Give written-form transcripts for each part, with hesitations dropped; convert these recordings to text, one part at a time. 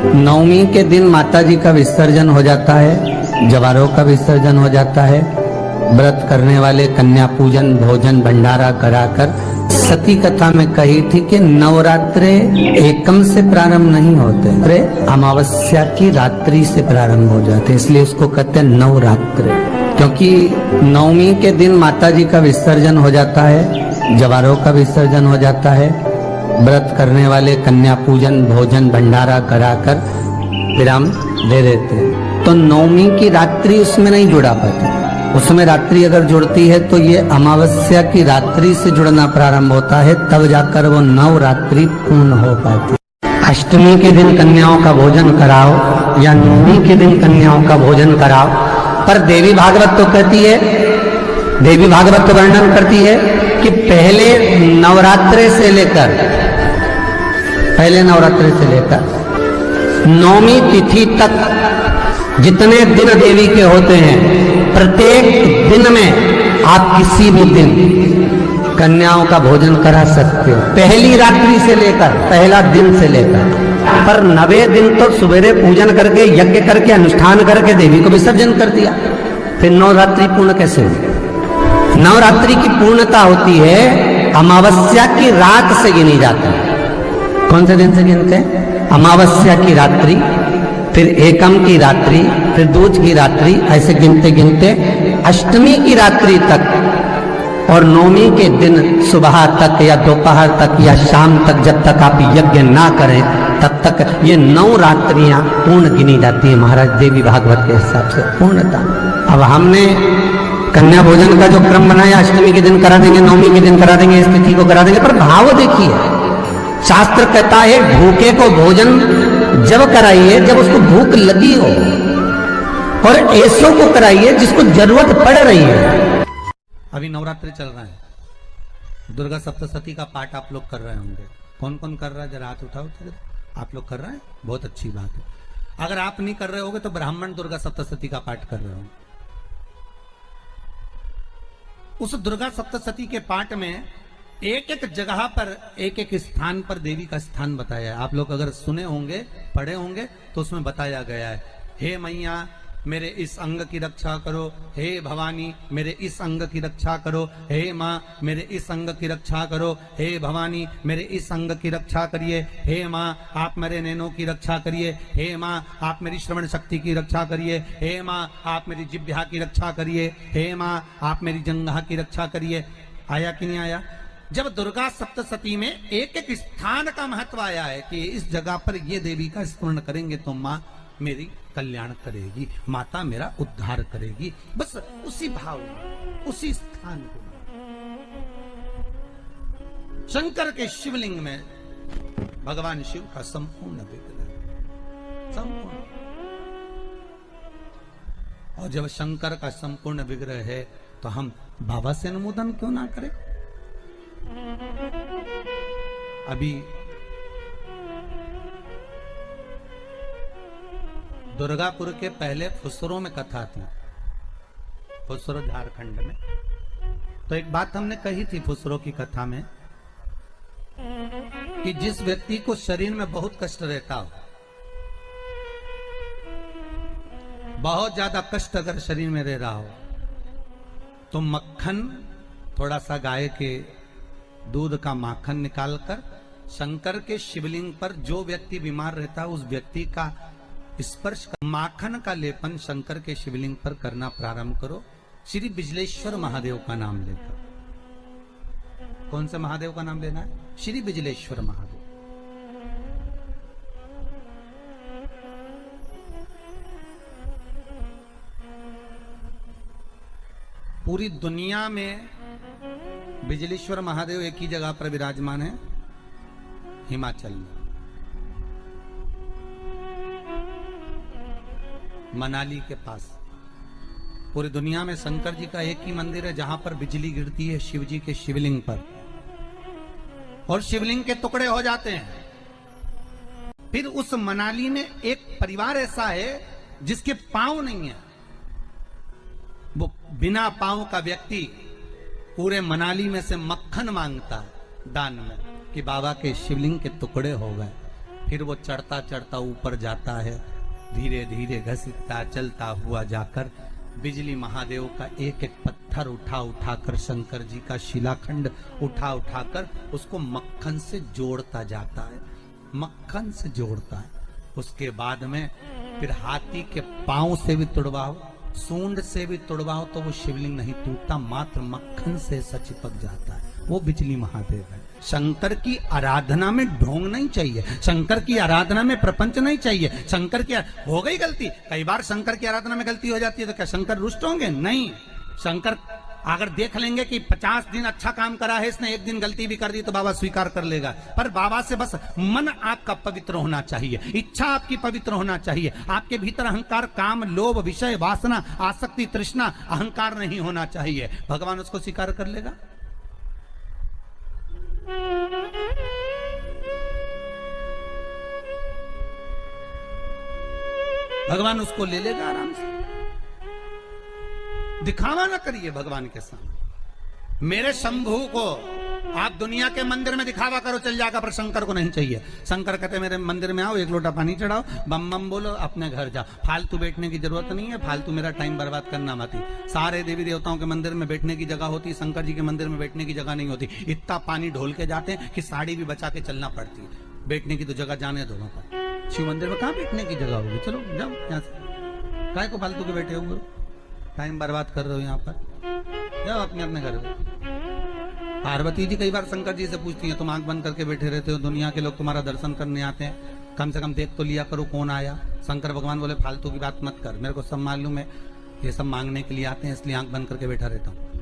नवमी के दिन माता जी का विसर्जन हो जाता है, जवारों का विसर्जन हो जाता है। व्रत करने वाले कन्या पूजन भोजन भंडारा कराकर, सती कथा में कही थी कि नवरात्रे एकम से प्रारंभ नहीं होते, अमावस्या की रात्रि से प्रारंभ हो जाते, इसलिए उसको कहते हैं नवरात्रे। क्योंकि नवमी के दिन माता जी का विसर्जन हो जाता है, जवारों का विसर्जन हो जाता है। व्रत करने वाले कन्या पूजन भोजन भंडारा कराकर विराम दे देते हैं। तो नवमी की रात्रि उसमें नहीं जुड़ा पाती, उसमें रात्रि अगर जुड़ती है तो ये अमावस्या की रात्रि से जुड़ना प्रारंभ होता है, तब जाकर वो नवरात्रि पूर्ण हो पाती। अष्टमी के दिन कन्याओं का भोजन कराओ या नवमी के दिन कन्याओं का भोजन कराओ, पर देवी भागवत तो कहती है, देवी भागवत तो वर्णन करती है कि पहले नवरात्रे से लेकर नौमी तिथि तक जितने दिन देवी के होते हैं, प्रत्येक दिन में आप किसी भी दिन कन्याओं का भोजन करा सकते हो, पहली रात्रि से लेकर, पहला दिन से लेकर। पर 9वें दिन तो सवेरे पूजन करके यज्ञ करके अनुष्ठान करके देवी को विसर्जन कर दिया, फिर नवरात्रि पूर्ण कैसे हुई? नवरात्रि की पूर्णता होती है अमावस्या की रात से गिनी जाती है। कौन से दिन से गिनते हैं? अमावस्या की रात्रि, फिर एकम की रात्रि, फिर दूज की रात्रि, ऐसे गिनते गिनते अष्टमी की रात्रि तक और नौमी के दिन सुबह तक या दोपहर तक या शाम तक, जब तक आप यज्ञ ना करें तब तक ये 9 रात्रियां पूर्ण गिनी जाती है महाराज देवी भागवत के हिसाब से पूर्णता। अब हमने कन्या भोजन का जो क्रम बनाया, अष्टमी के दिन करा देंगे, नौमी के दिन करा देंगे, इस तिथि को करा देंगे, पर भाव देखिए, शास्त्र कहता है भूखे को भोजन जब कराइए जब उसको भूख लगी हो, और ऐसों को कराइए जिसको जरूरत पड़ रही है। अभी नवरात्रि चल रहा है, दुर्गा सप्तशती का पाठ आप लोग कर रहे होंगे। कौन कौन कर रहा है? जरा हाथ उठाओ। आप लोग कर रहे हैं, बहुत अच्छी बात है। अगर आप नहीं कर रहे होगे तो ब्राह्मण दुर्गा सप्तशती का पाठ कर रहे होंगे। उस दुर्गा सप्तशती के पाठ में एक एक जगह पर एक एक स्थान पर देवी का स्थान बताया है। आप लोग अगर सुने होंगे, पढ़े होंगे, तो उसमें बताया गया है, हे मैया मेरे इस अंग की रक्षा करो, हे भवानी मेरे इस अंग की रक्षा करो, हे माँ मेरे इस अंग की रक्षा करो, हे भवानी मेरे इस अंग की रक्षा करिए, हे माँ आप मेरे नैनों की रक्षा करिए, हे माँ आप मेरी श्रवण शक्ति की रक्षा करिए, हे माँ आप मेरी जिह्वा की रक्षा करिए, हे माँ आप मेरी जंघा की रक्षा करिए। आया कि नहीं आया? जब दुर्गा सप्तशती में एक एक स्थान का महत्व आया है कि इस जगह पर ये देवी का स्मरण करेंगे तो माँ मेरी कल्याण करेगी, माता मेरा उद्धार करेगी, बस उसी भाव में, उसी स्थान को। शंकर के शिवलिंग में भगवान शिव का संपूर्ण विग्रह, संपूर्ण। और जब शंकर का संपूर्ण विग्रह है तो हम बाबा से अनुमोदन क्यों ना करें? अभी दुर्गापुर के पहले फुसरो में कथा थी, फुसरो झारखंड में। तो एक बात हमने कही थी फुसरो की कथा में कि जिस व्यक्ति को शरीर में बहुत कष्ट रहता हो, बहुत ज्यादा कष्ट अगर शरीर में रह रहा हो, तो मक्खन, थोड़ा सा गाय के दूध का माखन निकालकर शंकर के शिवलिंग पर जो व्यक्ति बीमार रहता है उस व्यक्ति का स्पर्श, माखन का लेपन शंकर के शिवलिंग पर करना प्रारंभ करो, श्री बिजलेश्वर महादेव का नाम लेकर। कौन से महादेव का नाम लेना है? श्री बिजलेश्वर महादेव। पूरी दुनिया में बिजलेश्वर महादेव एक ही जगह पर विराजमान है, हिमाचल में, मनाली के पास। पूरी दुनिया में शंकर जी का एक ही मंदिर है जहां पर बिजली गिरती है शिव जी के शिवलिंग पर और शिवलिंग के टुकड़े हो जाते हैं। फिर उस मनाली में एक परिवार ऐसा है जिसके पांव नहीं है, वो बिना पांव का व्यक्ति पूरे मनाली में से मक्खन मांगता है दान में कि बाबा के शिवलिंग के टुकड़े हो गए। फिर वो चढ़ता चढ़ता ऊपर जाता है, धीरे धीरे घसीटता चलता हुआ जाकर बिजली महादेव का एक एक पत्थर उठा उठाकर, शंकर जी का शिलाखंड उठा उठाकर उसको मक्खन से जोड़ता जाता है, मक्खन से जोड़ता है। उसके बाद में फिर हाथी के पांव से भी तुड़वाओ, सूंड से भी तुड़वाओ तो वो शिवलिंग नहीं टूटता, मात्र मक्खन से ऐसा चिपक जाता है। वो बिजली महादेव है। शंकर की आराधना में ढोंग नहीं चाहिए, शंकर की आराधना में प्रपंच नहीं चाहिए। शंकर की हो गई गलती, कई बार शंकर की आराधना में गलती हो जाती है तो क्या शंकर रुष्ट होंगे? नहीं। शंकर अगर देख लेंगे कि 50 दिन अच्छा काम करा है इसने, एक दिन गलती भी कर दी तो बाबा स्वीकार कर लेगा। पर बाबा से बस मन आपका पवित्र होना चाहिए, इच्छा आपकी पवित्र होना चाहिए, आपके भीतर अहंकार, काम, लोभ, विषय, वासना, आसक्ति, तृष्णा, अहंकार नहीं होना चाहिए। भगवान उसको स्वीकार कर लेगा। भगवान उसको ले लेगा आराम से। दिखावा ना करिए भगवान के सामने। मेरे शंभू को आप दुनिया के मंदिर में दिखावा करो चल जाएगा, पर शंकर को नहीं चाहिए। शंकर कहते मेरे मंदिर में आओ, एक लोटा पानी चढ़ाओ, बम बम बोलो, अपने घर जाओ। फालतू बैठने की जरूरत नहीं है, फालतू मेरा टाइम बर्बाद करना मत। सारे देवी देवताओं के मंदिर में बैठने की जगह होती, शंकर जी के मंदिर में बैठने की जगह नहीं होती। इतना पानी ढोल के जाते हैं कि साड़ी भी बचा के चलना पड़ती है। बैठने की तो जगह जाने दोनों पर। शिव मंदिर में कहाँ बैठने की जगह होगी? चलो जाओ यहाँ से, काय को फालतू के बैठे हुए, टाइम बर्बाद कर रहे हो यहाँ पर, जाओ अपने अपने घर में। पार्वती जी कई बार शंकर जी से पूछती हैं, तुम आंख बंद करके बैठे रहते हो, दुनिया के लोग तुम्हारा दर्शन करने आते हैं, कम से कम देख तो लिया करो कौन आया। शंकर भगवान बोले फालतू की बात मत कर, मेरे को सब मालूम है, ये सब मांगने के लिए आते हैं, इसलिए आंख बंद करके बैठा रहता हूँ।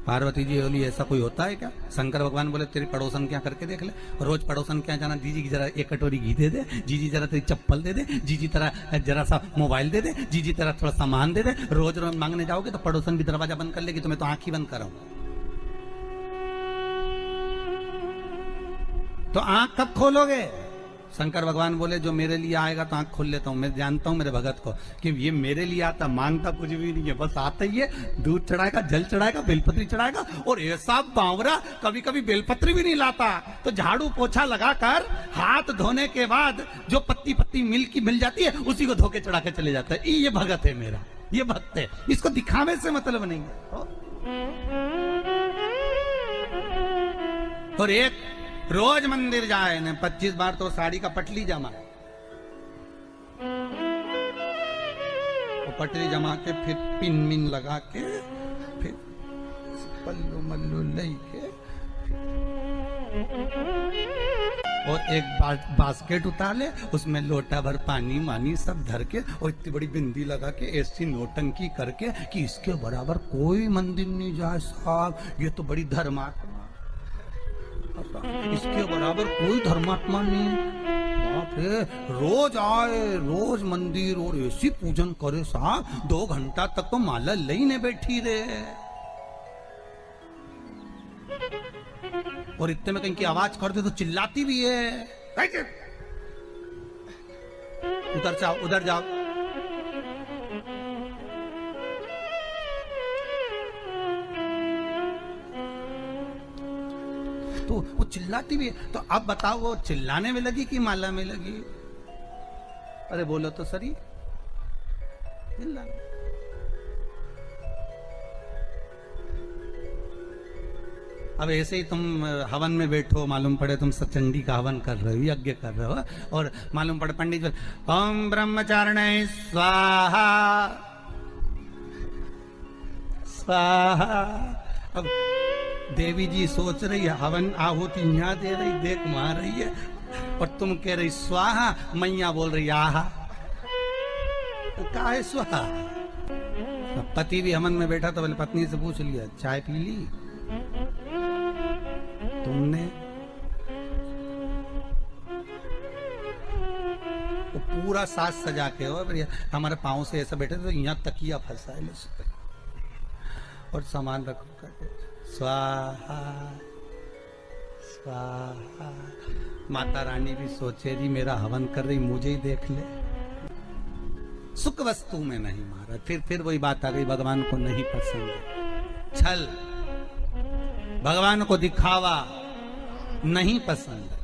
पार्वती जी बोली ऐसा कोई होता है क्या? शंकर भगवान बोले तेरी पड़ोसन क्या करके देख ले, रोज पड़ोसन क्या जाना, जीजी की जरा एक कटोरी घी दे दे, जीजी जरा तेरी चप्पल दे दे, जीजी तरह जरा सा मोबाइल दे दे, जीजी तरह थोड़ा सामान दे दे। रोज रोज मांगने जाओगे तो पड़ोसन भी दरवाजा बंद कर लेगी, तुम्हें तो आंख ही बंद कराऊं। तो आंख कब खोलोगे? शंकर भगवान बोले जो मेरे लिए आएगा तो आंख खोल लेता हूँ। मैं जानता हूँ मेरे भगत को कि ये मेरे लिए आता, मांगता कुछ भी नहीं है, बस आता ही है, दूध चढ़ाएगा, जल चढ़ाएगा, बेलपत्री चढ़ाएगा। और ऐसा बावरा कभी कभी बेलपत्री भी नहीं लाता, तो झाड़ू पोछा लगाकर हाथ धोने के बाद जो पत्ती पत्ती मिल जाती है उसी को धो के चढ़ा के चले जाता है। ये भगत है मेरा, ये भक्त है, इसको दिखावे से मतलब नहीं है। और एक रोज मंदिर जाए ने 25 बार तो साड़ी का पटली जमा, पटली जमा के फिर पिन मिन लगा के फिर पल्लू मल्लू लई के और एक बास्केट उतार ले, उसमें लोटा भर पानी मानी सब धर के और इतनी बड़ी बिंदी लगा के ऐसी नोटंकी करके कि इसके बराबर कोई मंदिर नहीं जाए साहब, ये तो बड़ी धर्मात्मा, इसके बराबर कोई धर्मात्मा नहीं। बाप रे, रोज आए, रोज मंदिर और ऐसी पूजन करे साहब, 2 घंटा तक तो माला लईने बैठी रहे। और इतने में कहीं की आवाज कर दे तो चिल्लाती भी है, उधर जाओ, उधर जाओ। तो वो चिल्लाती भी है। तो अब बताओ वो चिल्लाने में लगी कि माला में लगी? अरे बोलो तो सही, चिल्लाने। अब ऐसे ही तुम हवन में बैठो, मालूम पड़े तुम सचंडी का हवन कर रहे हो, यज्ञ कर रहे हो, और मालूम पड़े पंडित ओम ब्रह्मचारिणे स्वाहा स्वाहा। अब देवी जी सोच रही है हवन आहुति यहाँ दे रही, देख मार रही है, और तुम कह रही स्वाहा, मैया बोल रही आहा। तो क्या है स्वाहा? पति भी हवन में बैठा तो बोले पत्नी से पूछ लिया चाय पी ली तुमने? तो पूरा साज सजा के हो, हमारे पाँव से ऐसा बैठे तो यहाँ तकिया फंसा है और सामान रखो करके स्वाहा स्वाहा। माता रानी भी सोचे जी मेरा हवन कर रही, मुझे ही देख ले। सुख वस्तु में नहीं मारा। फिर वही बात आ गई, भगवान को नहीं पसंद छल। भगवान को दिखावा नहीं पसंद।